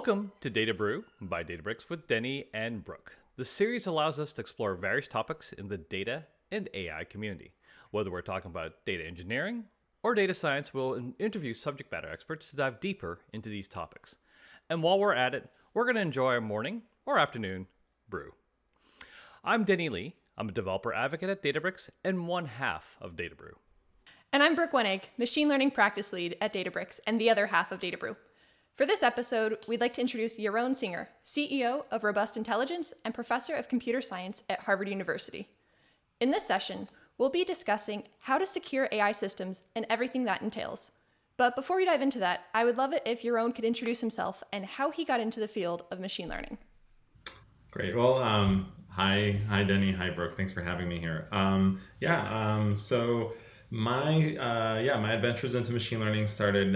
Welcome to Data Brew by Databricks with Denny and Brooke. The series allows us to explore various topics in the data and AI community. Whether we're talking about data engineering or data science, we'll interview subject matter experts to dive deeper into these topics. And while we're at it, we're going to enjoy our morning or afternoon brew. I'm Denny Lee. I'm a developer advocate at Databricks and one half of Data Brew. And I'm Brooke Wenig, machine learning practice lead at Databricks and the other half of Data Brew. For this episode, we'd like to introduce Yaron Singer, CEO of Robust Intelligence and professor of computer science at Harvard University. In this session, we'll be discussing how to secure AI systems and everything that entails. But before we dive into that, I would love it if Yaron could introduce himself and how he got into the field of machine learning. Great. Well, hi, Denny. Hi, Brooke. Thanks for having me here. So my adventures into machine learning started,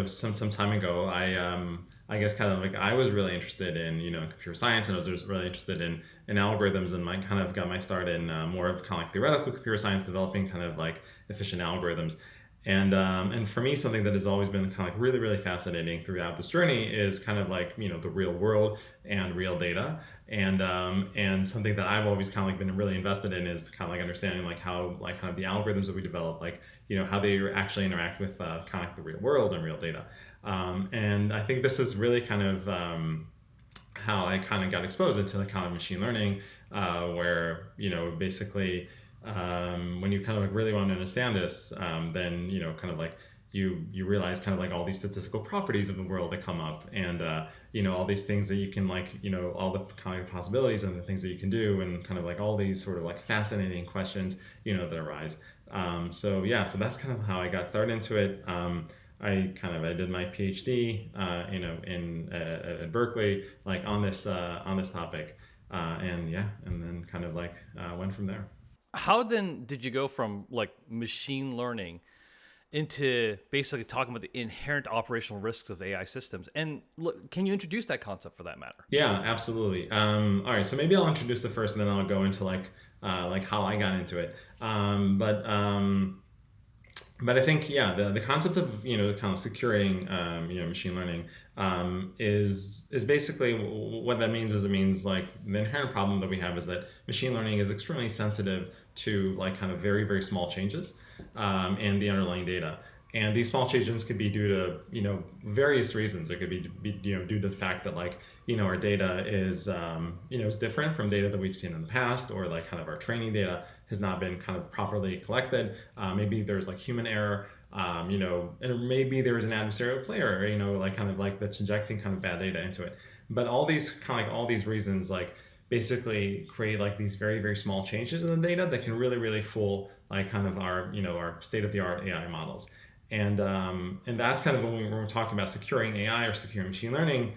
some time ago. I guess kind of like I was really interested in, computer science, and I was really interested in algorithms, and I kind of got my start in more of kind of like theoretical computer science, developing kind of like efficient algorithms. And for me, something that has always been kind of like really, really fascinating throughout this journey is kind of like, the real world and real data. And something that I've always kind of like been really invested in is kind of like understanding like how like kind of the algorithms that we develop, like, how they actually interact with kind of like the real world and real data. And I think this is really kind of how I kind of got exposed into the kind of machine learning, where, basically, when you kind of like really want to understand this, then kind of like you realize kind of like all these statistical properties of the world that come up, and all these things that you can like, all the kind of possibilities and the things that you can do, and kind of like all these sort of like fascinating questions that arise. So that's kind of how I got started into it. I did my PhD at Berkeley, like on this topic, and then kind of like went from there. How then did you go from like machine learning into basically talking about the inherent operational risks of AI systems? And look, can you introduce that concept for that matter? Yeah, absolutely. All right, so maybe I'll introduce it first, and then I'll go into like how I got into it. But I think the concept of kind of securing machine learning is basically what that means. Is it means like the inherent problem that we have is that machine learning is extremely sensitive to like kind of very, very small changes in the underlying data. And these small changes could be due to various reasons. It could be due to the fact that like our data is is different from data that we've seen in the past, or like kind of our training data has not been kind of properly collected. Maybe there's like human error, and maybe there's an adversarial player, like kind of like that's injecting kind of bad data into it. But all these reasons like basically create like these very, very small changes in the data that can really, really fool like kind of our our state-of-the-art AI models. And that's kind of when we're talking about securing AI or securing machine learning,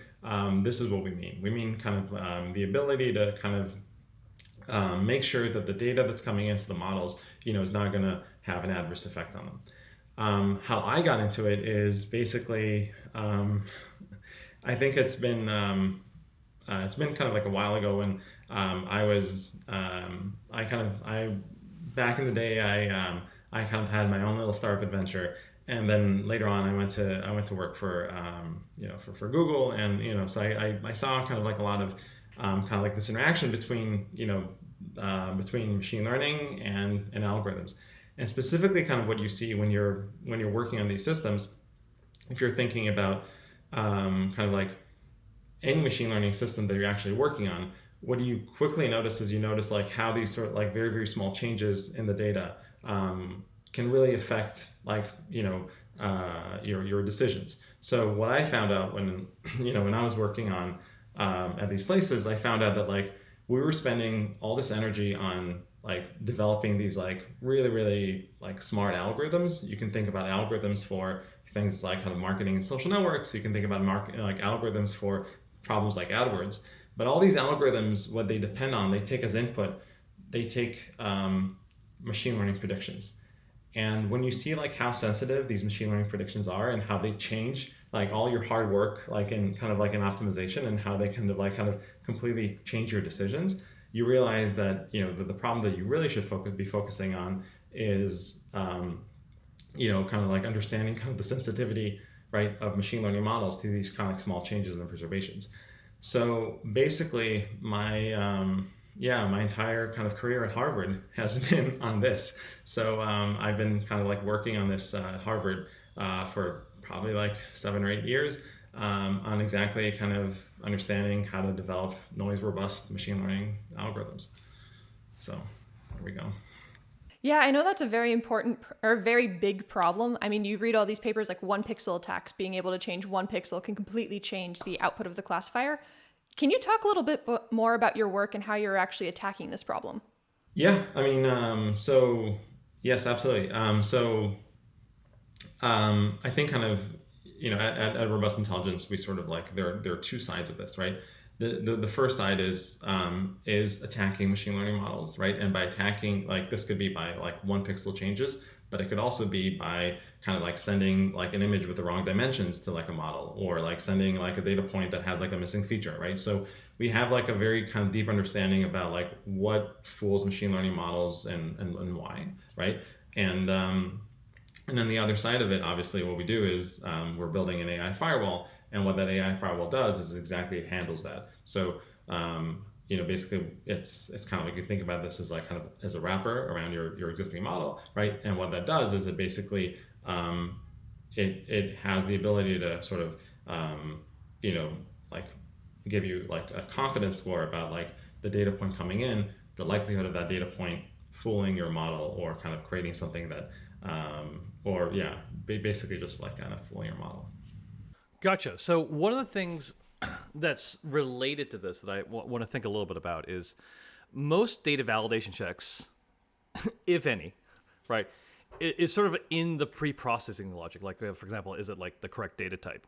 this is what we mean. We mean kind of the ability to kind of make sure that the data that's coming into the models, is not going to have an adverse effect on them. How I got into it is basically, I think it's been kind of like a while ago when back in the day, I kind of had my own little startup adventure. And then later on, I went to work for for Google, and so I saw kind of like a lot of kind of like this interaction between between machine learning and algorithms, and specifically kind of what you see when you're working on these systems. If you're thinking about kind of like any machine learning system that you're actually working on, what you quickly notice is you notice like how these sort of like very, very small changes in the data can really affect like your decisions. So what I found out when when I was working on at these places, I found out that like we were spending all this energy on like developing these like really, really like smart algorithms. You can think about algorithms for things like kind of marketing and social networks. You can think about like algorithms for problems like AdWords. But all these algorithms, what they depend on, they take as input, they take machine learning predictions. And when you see like how sensitive these machine learning predictions are and how they change like all your hard work, like in kind of like an optimization, and how they kind of completely change your decisions, you realize that the problem that you really should be focusing on is kind of like understanding kind of the sensitivity right, of machine learning models to these kind of like small changes and preservations. So basically, my entire kind of career at Harvard has been on this. So I've been kind of like working on this at Harvard for probably like 7 or 8 years on exactly kind of understanding how to develop noise robust machine learning algorithms. So there we go. Yeah, I know that's a very important or very big problem. I mean, you read all these papers like one pixel attacks, being able to change one pixel can completely change the output of the classifier. Can you talk a little bit more about your work and how you're actually attacking this problem? Yeah, I mean, so yes, absolutely. I think kind of, at Robust Intelligence, we sort of like there are two sides of this, right? The first side is attacking machine learning models, right? And by attacking, like this could be by like one pixel changes, but it could also be by kind of like sending like an image with the wrong dimensions to like a model, or like sending like a data point that has like a missing feature, right? So we have like a very kind of deep understanding about like what fools machine learning models and why, right? And and then the other side of it, obviously, what we do is we're building an AI firewall, and what that AI firewall does is exactly it handles that. So basically, it's kind of like you think about this as like kind of as a wrapper around your existing model, right? And what that does is it basically it has the ability to sort of you know like give you like a confidence score about like the data point coming in, the likelihood of that data point fooling your model or kind of creating something that or yeah, basically just like kind of fooling your model. Gotcha. So one of the things that's related to this that I want to think a little bit about is most data validation checks, if any, right, is sort of in the pre-processing logic. Like, for example, is it like the correct data type?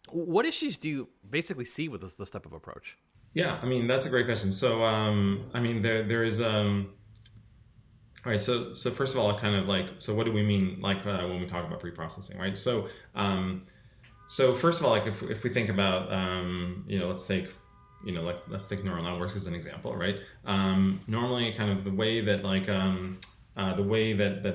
What issues do you basically see with this type of approach? Yeah, I mean that's a great question. So I mean there is all right, so first of all, kind of like, so what do we mean like when we talk about pre-processing, right? So first of all, like if we think about let's take let's take neural networks as an example, right? Normally, kind of the way that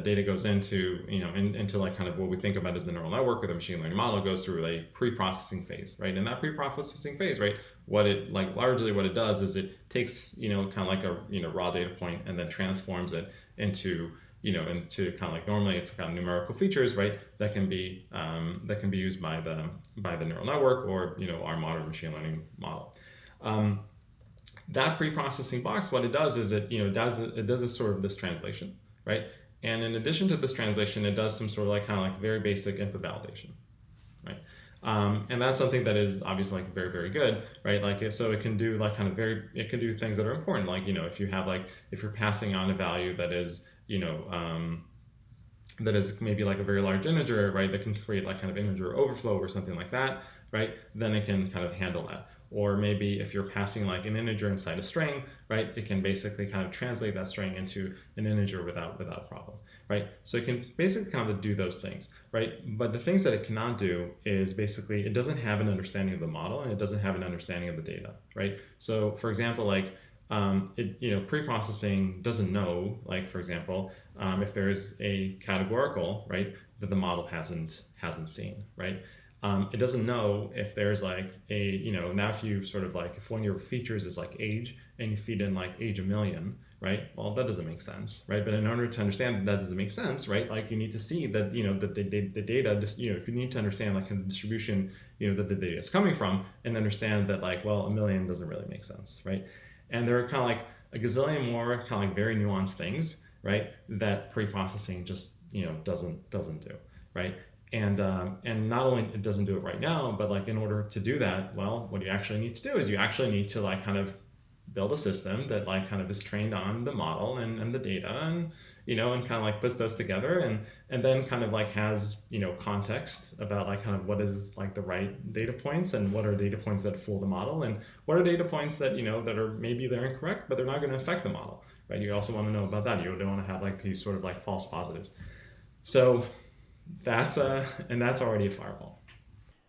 data goes into into like kind of what we think about as the neural network or the machine learning model goes through a pre-processing phase, right? In that pre-processing phase, right, what it like largely what it does is it takes kind of like a raw data point and then transforms it into into kind of like normally it's kind of numerical features, right? That can be used by the neural network or our modern machine learning model. Um, that pre-processing box, what it does is it does a sort of this translation, right? And in addition to this translation, it does some sort of like kind of like very basic input validation, right? And that's something that is obviously like very, very good, right? Like so it can do like kind of it can do things that are important, like if you have like if you're passing on a value that is that is maybe like a very large integer, right? That can create like kind of integer overflow or something like that, right? Then it can kind of handle that. Or maybe if you're passing like an integer inside a string, right? It can basically kind of translate that string into an integer without problem, right? So it can basically kind of do those things, right? But the things that it cannot do is basically it doesn't have an understanding of the model and it doesn't have an understanding of the data, right? So for example, like pre-processing doesn't know, like for example, if there's a categorical, right, that the model hasn't seen, right? It doesn't know if there's like now if you sort of like if one of your features is like age and you feed in like age 1,000,000, right? Well, that doesn't make sense, right? But in order to understand that doesn't make sense, right? Like you need to see that that the data just if you need to understand like the distribution that the data is coming from and understand that like well 1,000,000 doesn't really make sense, right? And there are kind of like a gazillion more kind of like very nuanced things, right? That pre-processing just doesn't do, right? And not only it doesn't do it right now, but like in order to do that, well, what you actually need to do is you actually need to like kind of build a system that like kind of is trained on the model and the data and and kind of like puts those together and then kind of like has context about like kind of what is like the right data points and what are data points that fool the model and what are data points that that are maybe they're incorrect but they're not going to affect the model, right? You also want to know about that. You don't want to have like these sort of like false positives. So that's already a firewall.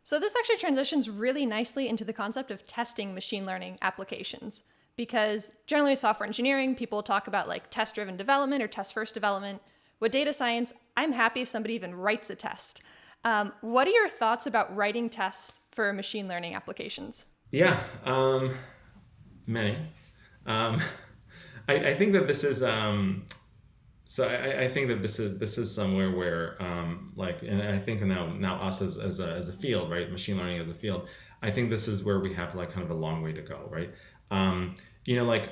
So this actually transitions really nicely into the concept of testing machine learning applications. Because generally software engineering, people talk about like test-driven development or test-first development. With data science, I'm happy if somebody even writes a test. What are your thoughts about writing tests for machine learning applications? Yeah, many. Um, I think that this is I think that this is somewhere where like, and I think now us as a field, right, machine learning as a field, I think this is where we have like kind of a long way to go, right? Um, like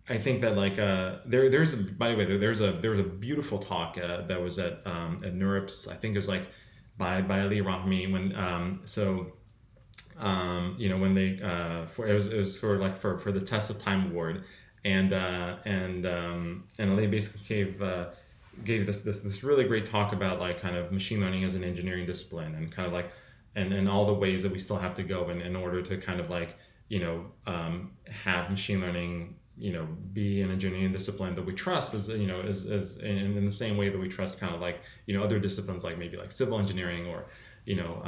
I think that like there's by the way there was a beautiful talk that was at NeurIPS. I think it was like by Ali Rahmi when when they it was for like for the Test of Time Award, and Ali basically gave this really great talk about like kind of machine learning as an engineering discipline, and kind of like and all the ways that we still have to go in order to kind of like have machine learning be an engineering discipline that we trust as in the same way that we trust kind of like other disciplines like maybe like civil engineering or you know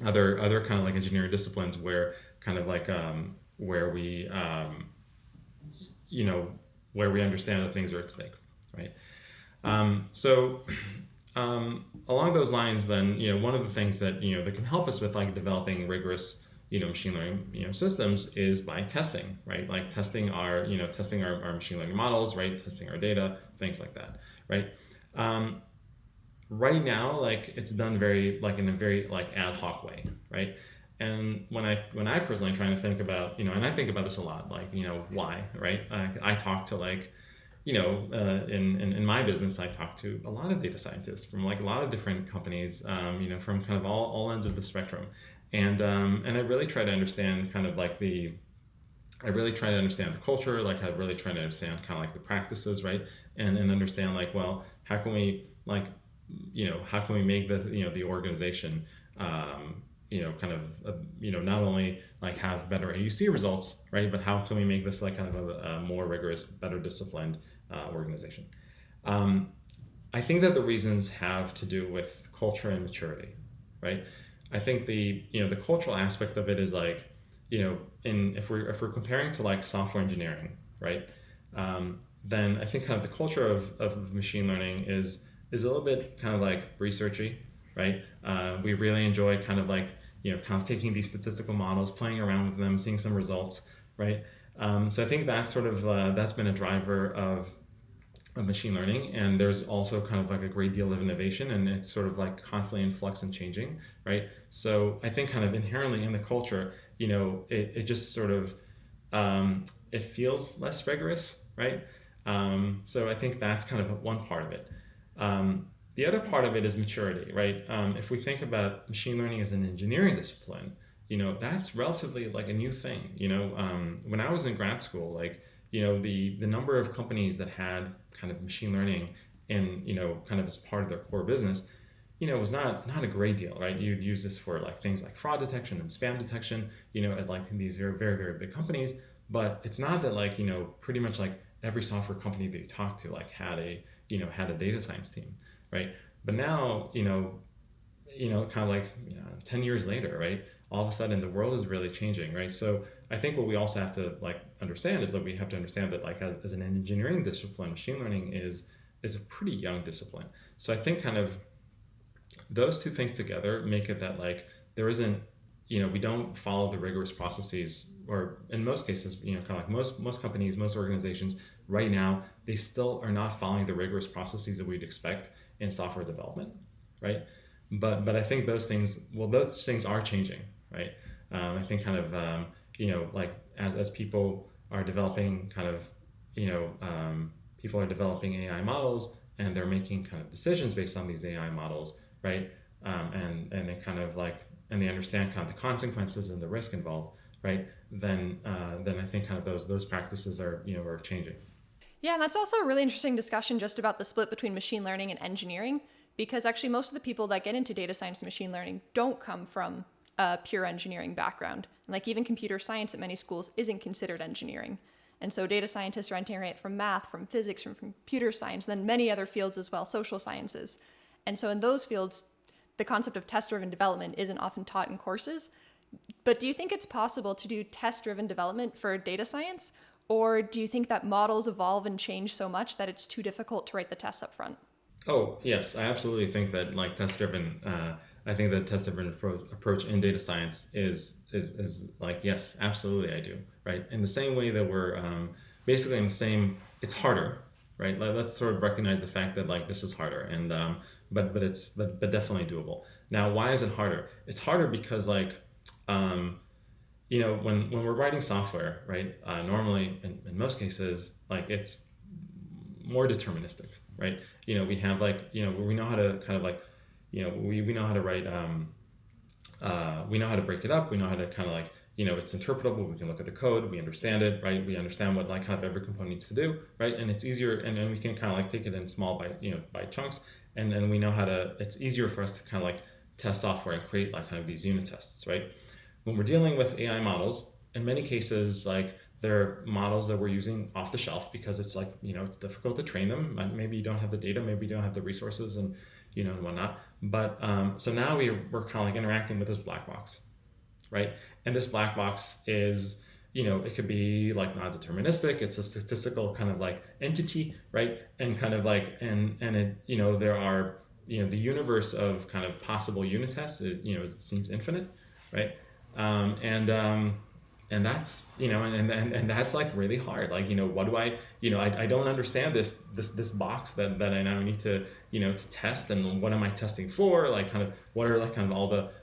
other kind of like engineering disciplines where kind of like where we you know where we understand that things are at stake, right? So along those lines, then one of the things that that can help us with like developing rigorous machine learning systems is by testing, right? Like testing our machine learning models, right? Testing our data, things like that, right? Right now, like it's done very like in a very like ad hoc way, right? And when I personally trying to think about and I think about this a lot, like why, right? I talk to like in my business, I talk to a lot of data scientists from like a lot of different companies, from kind of all ends of the spectrum, and I really try to understand kind of like I really try to understand the culture, like I really try to understand kind of like the practices, right? And understand like, well, how can we like how can we make the organization kind of not only like have better AUC results, right, but how can we make this like kind of a more rigorous, better disciplined organization. I think that the reasons have to do with culture and maturity, right? I think the cultural aspect of it is like if we're comparing to like software engineering, right? Then I think kind of the culture of machine learning is a little bit kind of like researchy, right? We really enjoy kind of like kind of taking these statistical models, playing around with them, seeing some results, right? So I think that's sort of that's been a driver of machine learning, and there's also kind of like a great deal of innovation, and it's sort of like constantly in flux and changing, right? So I think kind of inherently in the culture, it just sort of it feels less rigorous, right? So I think that's kind of one part of it. The other part of it is maturity, right? If we think about machine learning as an engineering discipline, that's relatively like a new thing. When I was in grad school, like the number of companies that had kind of machine learning in kind of as part of their core business, was not a great deal, right? You'd use this for like things like fraud detection and spam detection, at like these very very very big companies. But it's not that like pretty much like every software company that you talk to like had a data science team, right? But now kind of like 10 years later, right? All of a sudden the world is really changing, right? So I think what we also have to like understand is that we have to understand that like as an engineering discipline, machine learning is a pretty young discipline. So I think kind of those two things together make it that like there isn't we don't follow the rigorous processes, or in most cases kind of like most companies, most organizations right now, they still are not following the rigorous processes that we'd expect in software development, right? But I think those things are changing, right? I think kind of like as people are developing kind of people are developing AI models, and they're making kind of decisions based on these AI models, right? And they kind of like and they understand kind of the consequences and the risk involved, right? Then I think kind of those practices are changing. Yeah, and that's also a really interesting discussion just about the split between machine learning and engineering, because actually most of the people that get into data science and machine learning don't come from a pure engineering background. And like even computer science at many schools isn't considered engineering. And so data scientists are entering it from math, from physics, from computer science, then many other fields as well, social sciences. And so in those fields, the concept of test-driven development isn't often taught in courses. But do you think it's possible to do test-driven development for data science? Or do you think that models evolve and change so much that it's too difficult to write the tests up front? Oh, yes, I absolutely think that like test-driven. I think that test-driven approach in data science is like yes, absolutely I do. Right, in the same way that we're basically in the same. It's harder, right? Let's sort of recognize the fact that like this is harder, and but definitely doable. Now, why is it harder? It's harder because like um, when we're writing software, right? Normally, in most cases, like it's more deterministic, right? We have like we know how to kind of like we know how to write we know how to break it up. We know how to kind of like it's interpretable. We can look at the code. We understand it, right? We understand what like kind of every component needs to do, right? And it's easier, and then we can kind of like take it in small by chunks, and then we know how to. It's easier for us to kind of like test software and create like kind of these unit tests, right? When we're dealing with AI models, in many cases, like they're models that we're using off the shelf because it's like it's difficult to train them. Maybe you don't have the data, maybe you don't have the resources, and whatnot. But so now we're kind of like interacting with this black box, right? And this black box is it could be like non-deterministic. It's a statistical kind of like entity, right? And kind of like and it there are the universe of kind of possible unit tests. It seems infinite, right? um, and um, and that's and that's like really hard. Like what do I don't understand this box that I now need to test, and what am I testing for? Like kind of what are like kind of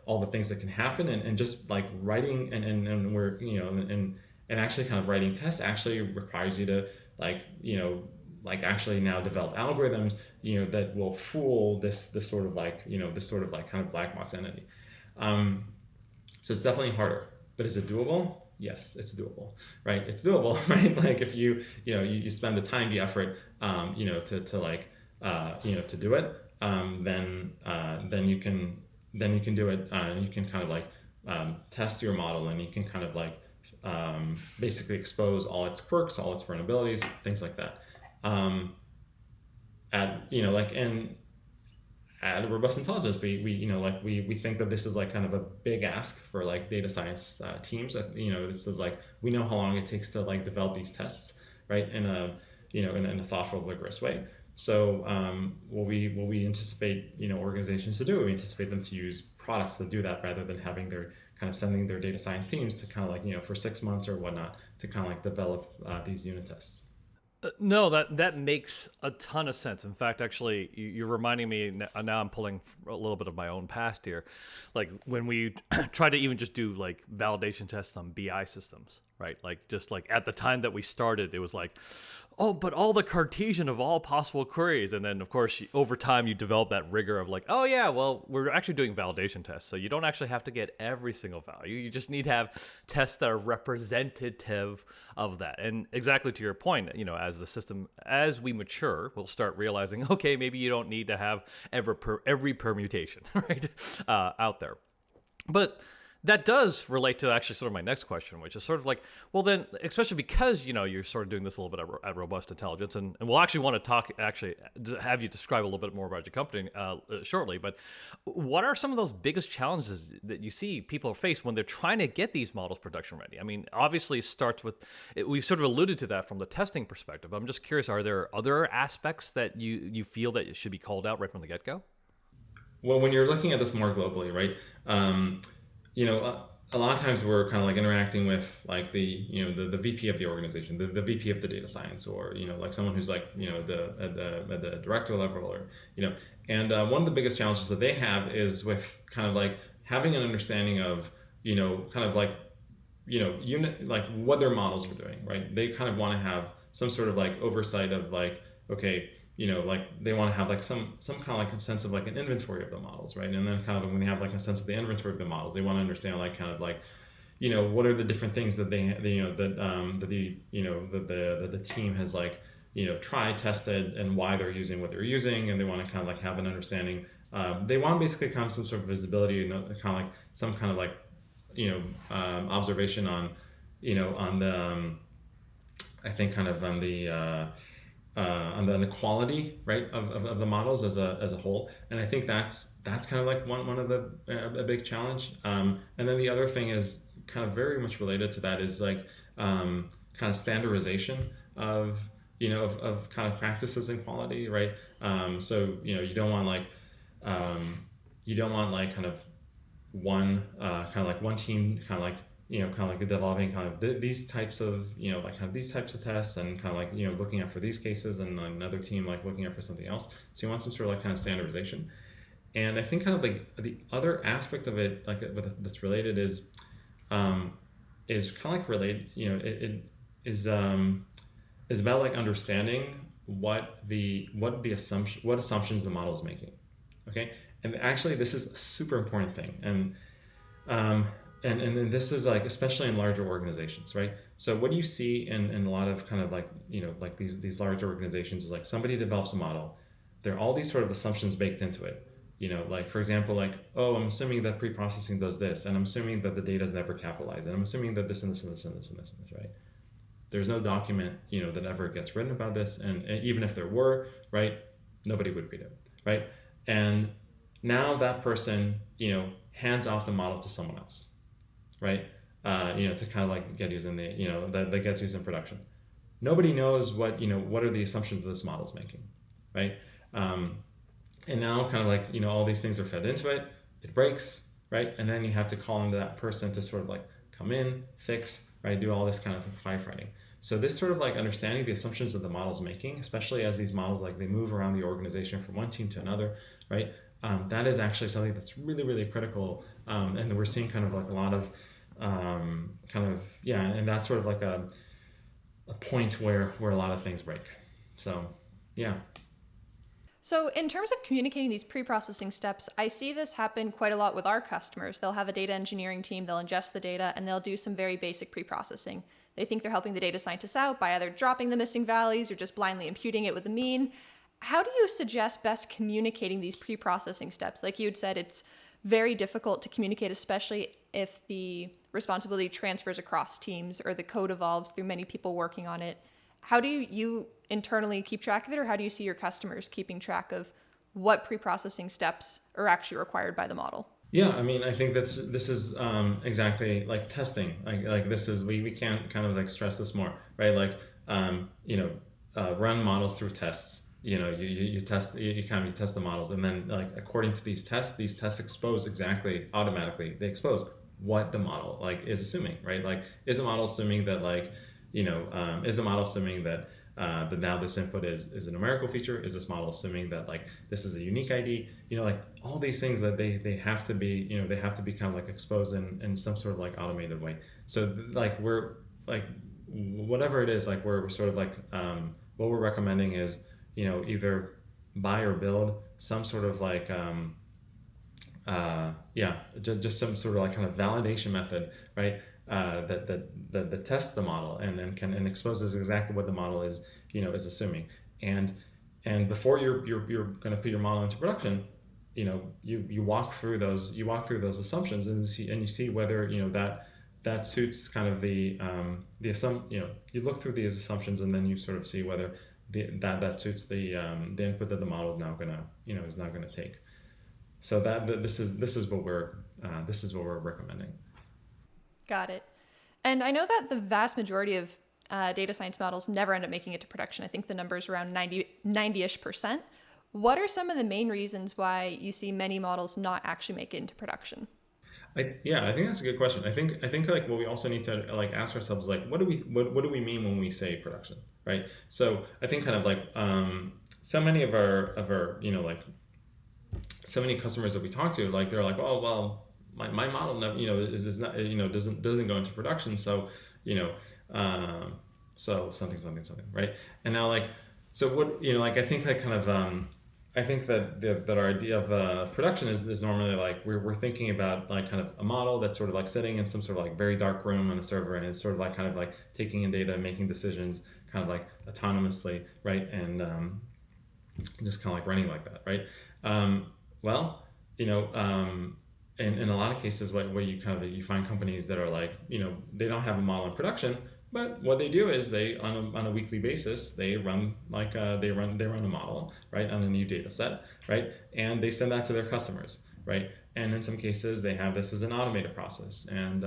all the things that can happen, and just like writing and we're and actually kind of writing tests actually requires you to like like actually now develop algorithms that will fool this sort of like this sort of like kind of black box entity. um, so it's definitely harder, but is it doable? Yes, it's doable, right? It's doable, right? Like if you spend the time, the effort, to like to do it, then you can do it. You can kind of like test your model, and you can kind of like basically expose all its quirks, all its vulnerabilities, things like that. Um, at like at robust intelligence, we like we think that this is like kind of a big ask for like data science teams. This is like we know how long it takes to like develop these tests, right? In a in a thoughtful, rigorous way. So what we anticipate organizations to do, we anticipate them to use products that do that, rather than having their kind of sending their data science teams to kind of like for 6 months or whatnot to kind of like develop these unit tests. No, that makes a ton of sense. In fact, actually, you're reminding me now. I'm pulling a little bit of my own past here, like when we try to even just do like validation tests on BI systems, right? Like just like at the time that we started, it was like, oh, but all the Cartesian of all possible queries, and then of course over time you develop that rigor of like, oh yeah, well we're actually doing validation tests, so you don't actually have to get every single value. You just need to have tests that are representative of that. And exactly to your point, as the system, as we mature, we'll start realizing, okay, maybe you don't need to have every permutation right out there. But that does relate to actually sort of my next question, which is sort of like, well, then, especially because you're sort of doing this a little bit at Robust Intelligence, and we'll actually want to talk, actually, have you describe a little bit more about your company shortly. But what are some of those biggest challenges that you see people face when they're trying to get these models production ready? I mean, obviously, it starts with we've sort of alluded to that from the testing perspective. I'm just curious, are there other aspects that you feel that should be called out right from the get go? Well, when you're looking at this more globally, right? Um, a lot of times we're kind of like interacting with like the VP of the organization, the VP of the data science, or like someone who's like at the director level, or and one of the biggest challenges that they have is with kind of like having an understanding of kind of like unit like what their models are doing, right? They kind of want to have some sort of like oversight of like, okay, like they want to have like some kind of like a sense of like an inventory of the models, right? And then kind of when they have like a sense of the inventory of the models, they want to understand like kind of like what are the different things that they that the that the team has like tried, tested, and why they're using what they're using, and they want to kind of like have an understanding. They want basically kind of some sort of visibility, and kind of like some kind of like observation on on the I think kind of on the quality, right, of the models as a whole. And I think that's kind of like one of the a big challenge. And then the other thing is kind of very much related to that is like kind of standardization of of kind of practices and quality, right? So you don't want like kind of one team kind of like developing kind of these types of like kind of these types of tests, and kind of like looking out for these cases, and another team like looking out for something else. So you want some sort of like kind of standardization. And I think kind of like the other aspect of it, like that's related, um, is kind of like related. It is about like understanding what assumptions the model is making. Okay, and actually this is a super important thing, um, and this is like especially in larger organizations, right? So what you see in a lot of kind of like like these large organizations is like somebody develops a model, there are all these sort of assumptions baked into it. Like for example, like, oh, I'm assuming that pre-processing does this, and I'm assuming that the data is never capitalized, and I'm assuming that this and this and this and this and this and this, right? There's no document that ever gets written about this, and even if there were, right, nobody would read it, right? And now that person hands off the model to someone else, right? To kind of like get used in the that gets used in production. Nobody knows what are the assumptions that this model is making, right? um, and now kind of like all these things are fed into it, it breaks, right? And then you have to call into that person to sort of like come in, fix, right, do all this kind of firefighting. So this sort of like understanding the assumptions that the model's making, especially as these models like they move around the organization from one team to another, right? That is actually something that's really, really critical. And we're seeing kind of like a lot of and that's sort of like a point where a lot of things break. So yeah. So, in terms of communicating these pre-processing steps, I see this happen quite a lot with our customers. They'll have a data engineering team, they'll ingest the data, and they'll do some very basic pre-processing. They think they're helping the data scientists out by either dropping the missing values or just blindly imputing it with the mean. How do you suggest best communicating these pre-processing steps? Like you had said, it's very difficult to communicate, especially if the responsibility transfers across teams or the code evolves through many people working on it. How do you internally keep track of it, or how do you see your customers keeping track of what pre-processing steps are actually required by the model? Yeah, I mean, I think this is exactly like testing. Like this is we can't kind of like stress this more, right? Like run models through tests. You test you test the models, and then like according to these tests expose exactly automatically. They expose what the model like is assuming, right? Like is the model assuming that like is the model assuming that that now this input is a numerical feature? Is this model assuming that like this is a unique ID? Like all these things that they have to be they have to be kind of like exposed in some sort of like automated way. So like we're like whatever it is, like we're sort of like what we're recommending is either buy or build some sort of like just some sort of like kind of validation method, right? That tests the model and then and exposes exactly what the model is assuming. And before you're going to put your model into production, you walk through those assumptions, and you see whether that suits kind of the assumption. You look through these assumptions, and then you sort of see whether that suits the input that the model is now gonna take. So this is what we're recommending. Got it. And I know that the vast majority of data science models never end up making it to production. I think the number is around 90-ish%. What are some of the main reasons why you see many models not actually make it into production? I think that's a good question. I think like what we also need to like ask ourselves, like what do we mean when we say production, right? So I think kind of like so many of our like so many customers that we talk to, like they're like, oh well, my model never, is not doesn't go into production, so so something, right? And now like so what like I think that kind of I think that our idea of production is normally like we're thinking about like kind of a model that's sort of like sitting in some sort of like very dark room on a server, and it's sort of like kind of like taking in data, making decisions kind of like autonomously, right? And just kind of like running like that, right? Well, in a lot of cases, what you kind of you find companies that are like they don't have a model in production, but what they do is they on a weekly basis they run like they run a model, right, on a new data set, right, and they send that to their customers, right, and in some cases they have this as an automated process, and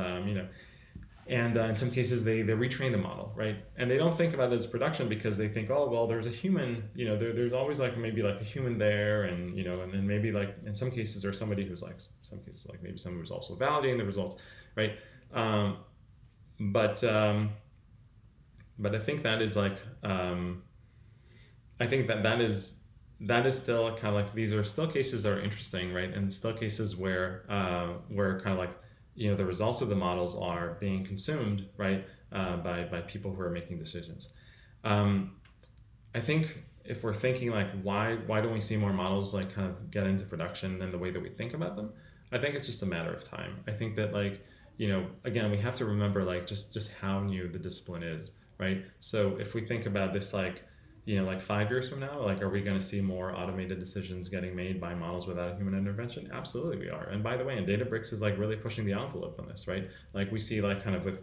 And in some cases, they retrain the model, right? And they don't think about it as production because they think, oh, well, there's a human, there's always like maybe like a human there, and and then maybe like in some cases there's somebody who's like, some cases like maybe someone who's also validating the results, right? Um, but um, but I think that is like, I think that is still kind of like, these are still cases that are interesting, right? And still cases where kind of like, the results of the models are being consumed, right, by people who are making decisions. Um, I think if we're thinking like, why don't we see more models like kind of get into production in the way that we think about them? I think it's just a matter of time. I think that like, again, we have to remember like just how new the discipline is, right? So if we think about this like, like 5 years from now, like, are we going to see more automated decisions getting made by models without human intervention? Absolutely, we are. And by the way, and Databricks is like really pushing the envelope on this, right? Like we see like kind of with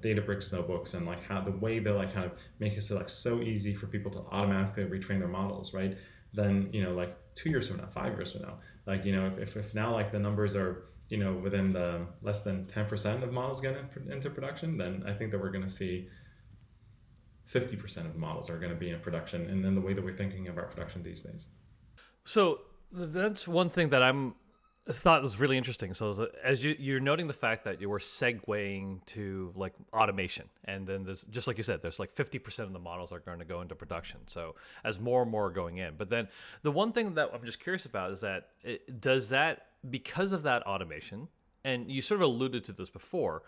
Databricks notebooks, and like how the way they like kind of make it so easy for people to automatically retrain their models, right? Then like 2 years from now, 5 years from now, like if now like the numbers are within the less than 10% of models getting into production, then I think that we're going to see 50% of the models are going to be in production, and then the way that we're thinking about production these days. So that's one thing that I'm thought was really interesting. So as you're noting the fact that you were segueing to like automation, and then there's, just like you said, there's like 50% of the models are going to go into production. So as more and more are going in, but then the one thing that I'm just curious about is that does that, because of that automation, and you sort of alluded to this before,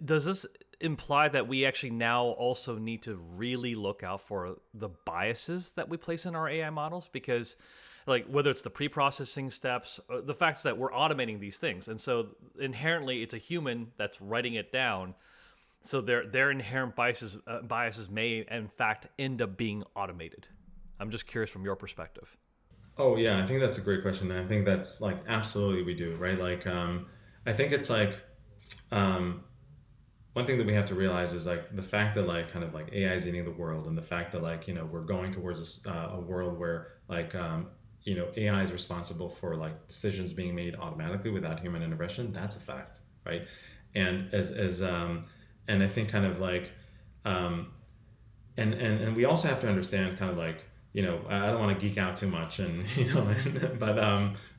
does this imply that we actually now also need to really look out for the biases that we place in our AI models? Because like whether it's the pre-processing steps, the fact is that we're automating these things, and so inherently it's a human that's writing it down, so their inherent biases may in fact end up being automated. I'm just curious from your perspective. Oh yeah, I think that's a great question. And I think that's like, absolutely we do, right? Like, I think it's like, um, one thing that we have to realize is like the fact that like kind of like AI is eating the world, and the fact that like we're going towards a world where like AI is responsible for like decisions being made automatically without human intervention. That's a fact, right? And and I think kind of like, um, and we also have to understand kind of like, I don't want to geek out too much, and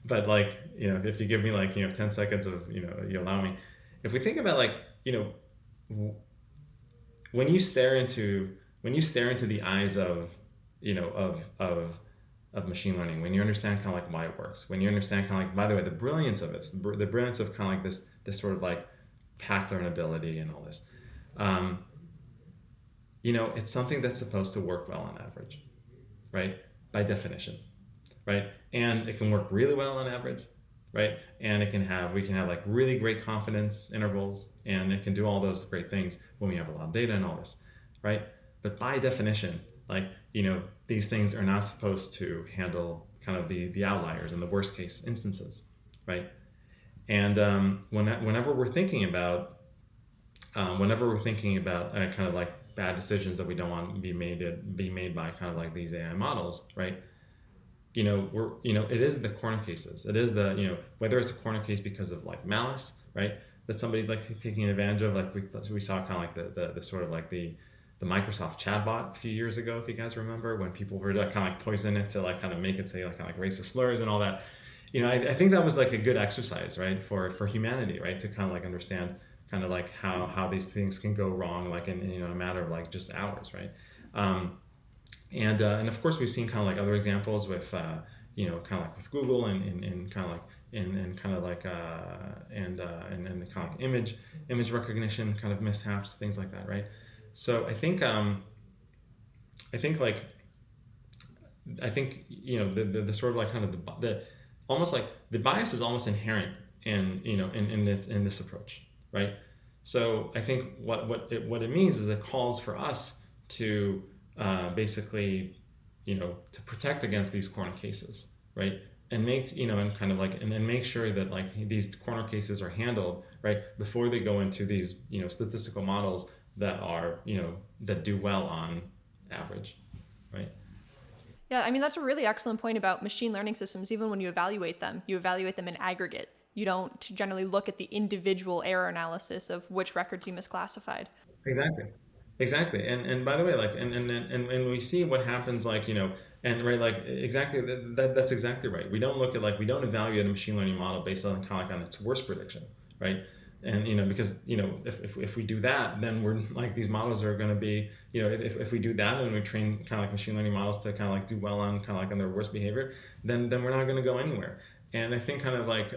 but like, if you give me like 10 seconds of, you allow me, if we think about like, you know when you stare into the eyes of you know of machine learning, when you understand kind of like why it works, when you understand kind of like, by the way, the brilliance of it, the brilliance of kind of like this sort of like path learnability and all this, um, it's something that's supposed to work well on average, right? By definition, right? And it can work really well on average, right? And we can have like really great confidence intervals, and it can do all those great things when we have a lot of data and all this, right? But by definition, like, these things are not supposed to handle kind of the outliers and the worst case instances, right? And whenever we're thinking about kind of like bad decisions that we don't want to be made by kind of like these AI models, right? It is the corner cases. It is whether it's a corner case because of like malice, right? That somebody's like taking advantage of, like we saw kind of like the sort of like the Microsoft chatbot a few years ago, if you guys remember, when people were like kind of like poison it to like kind of make it say like kind of like racist slurs and all that. I think that was like a good exercise, right, for humanity, right, to kind of like understand kind of like how these things can go wrong, like in a matter of like just hours, right? Um, and of course we've seen kind of like other examples with kind of like with Google, and kind of like and kind of like and the kind of like image recognition kind of mishaps, things like that, right? So I think like I think the sort of like kind of the almost like the bias is almost inherent in this approach, right? So I think what it means is it calls for us to basically to protect against these corner cases, right? And make and kind of like and make sure that like these corner cases are handled right before they go into these statistical models that are that do well on average, right? Yeah, I mean, that's a really excellent point about machine learning systems. Even when you evaluate them in aggregate. You don't generally look at the individual error analysis of which records you misclassified. Exactly. Exactly. And by the way, like, and we see what happens, like, and right, like, exactly that's exactly right. We don't look at, like, we don't evaluate a machine learning model based on kind of like on its worst prediction, right? And, because, if we do that, then we're like, these models are going to be, if we do that and we train kind of like machine learning models to kind of like do well on kind of like on their worst behavior, then we're not going to go anywhere. And I think kind of like,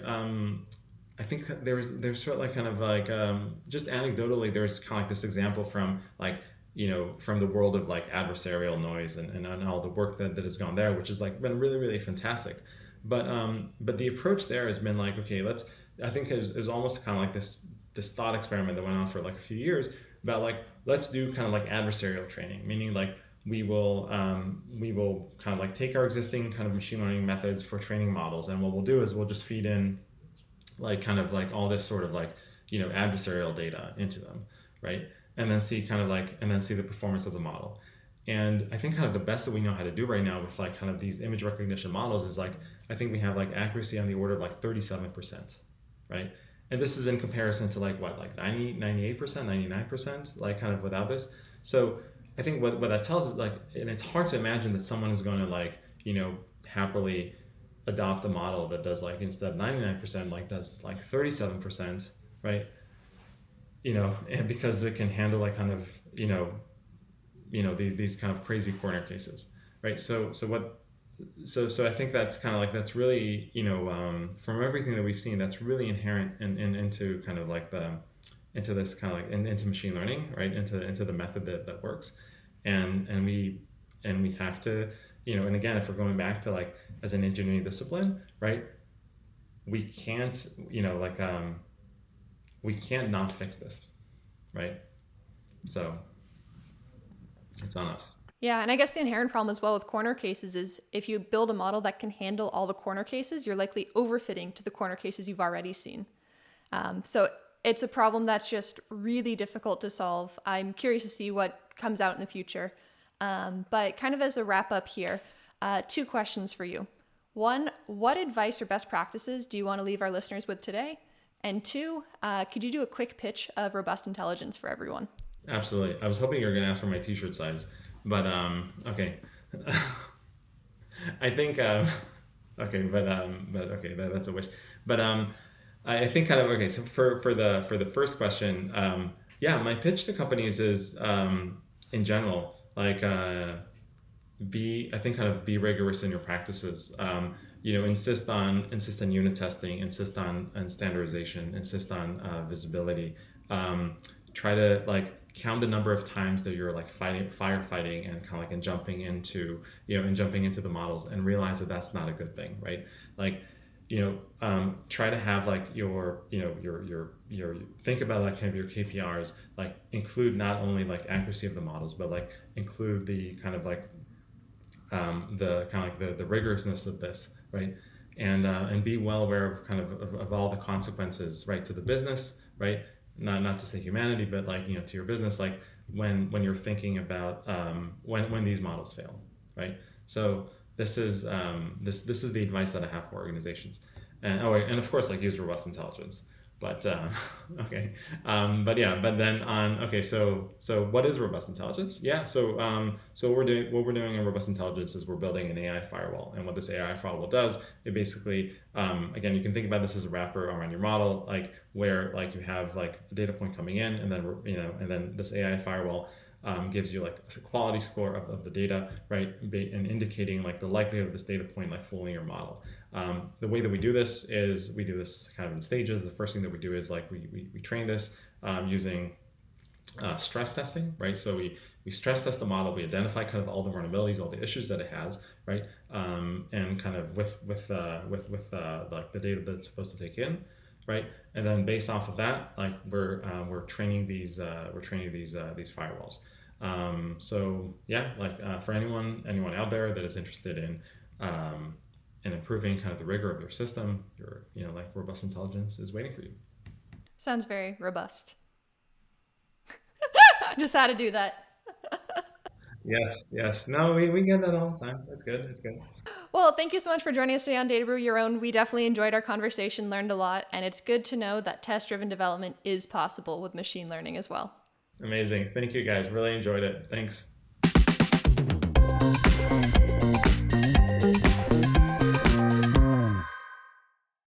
I think there's sort of like kind of like, just anecdotally, there's kind of like this example from like, from the world of like adversarial noise, and all the work that has gone there, which has like been really, really fantastic. But the approach there has been like, okay, let's, I think it was almost kind of like this thought experiment that went on for like a few years about like, let's do kind of like adversarial training, meaning like we will kind of like take our existing kind of machine learning methods for training models, and what we'll do is we'll just feed in like kind of like all this sort of like, adversarial data into them, right? And then see kind of like, and then see the performance of the model. And I think kind of the best that we know how to do right now with like kind of these image recognition models is like, I think we have like accuracy on the order of like 37%, right? And this is in comparison to like what, like 90, 98%, 99%, like kind of without this. So I think what that tells us, like, and it's hard to imagine that someone is going to like, happily adopt a model that does like, instead of 99%, like does like 37%, right? And because it can handle like kind of, these kind of crazy corner cases, right? So I think that's kind of like, that's really, from everything that we've seen, that's really inherent into kind of like into this kind of like, into machine learning, right? Into the method that works. And we have to, and again, if we're going back to like, as an engineering discipline, right? We can't, we can't not fix this, right? So it's on us. Yeah, and I guess the inherent problem as well with corner cases is if you build a model that can handle all the corner cases, you're likely overfitting to the corner cases you've already seen. So it's a problem that's just really difficult to solve. I'm curious to see what comes out in the future. But kind of as a wrap up here, two questions for you. One, what advice or best practices do you want to leave our listeners with today? And two, could you do a quick pitch of robust intelligence for everyone? Absolutely. I was hoping you were going to ask for my t-shirt size, but okay. I think okay, but okay, that's a wish. But I think kind of, okay. So for the first question, yeah, my pitch to companies is, in general, like, be, I think kind of be rigorous in your practices. Insist on unit testing, insist on standardization, insist on visibility. Try to like count the number of times that you're like firefighting and kind of like and jumping into the models, and realize that that's not a good thing, right? Like, try to have like your think about like kind of your KPIs, like include not only like accuracy of the models, but like include the kind of like, the kind of like the rigorousness of this, right? And be well aware of kind of all the consequences, right, to the business, right? Not to say humanity, but like, to your business, like when you're thinking about, when these models fail, right? So this is, this is the advice that I have for organizations. And of course, like, use robust intelligence. But okay, but yeah, but then on, okay, so what is robust intelligence? Yeah, so what we're doing in robust intelligence is we're building an AI firewall, and what this AI firewall does, it basically, again, you can think about this as a wrapper around your model, like where like you have like a data point coming in, and then and then this AI firewall, gives you like a quality score of the data, right, and indicating like the likelihood of this data point like fooling your model. The way that we do this is we do this kind of in stages. The first thing that we do is like we train this, using stress testing, right? So we stress test the model, we identify kind of all the vulnerabilities, all the issues that it has, right? And kind of with like the data that it's supposed to take in, right? And then based off of that, like we're training these firewalls. So yeah, like, for anyone out there that is interested in, and improving kind of the rigor of your system, your, like, robust intelligence is waiting for you. Sounds very robust. I just had to do that. Yes, yes. No, we get that all the time. It's good. It's good. Well, thank you so much for joining us today on Data Brew, Yaron. We definitely enjoyed our conversation, learned a lot, and it's good to know that test-driven development is possible with machine learning as well. Amazing. Thank you guys. Really enjoyed it. Thanks.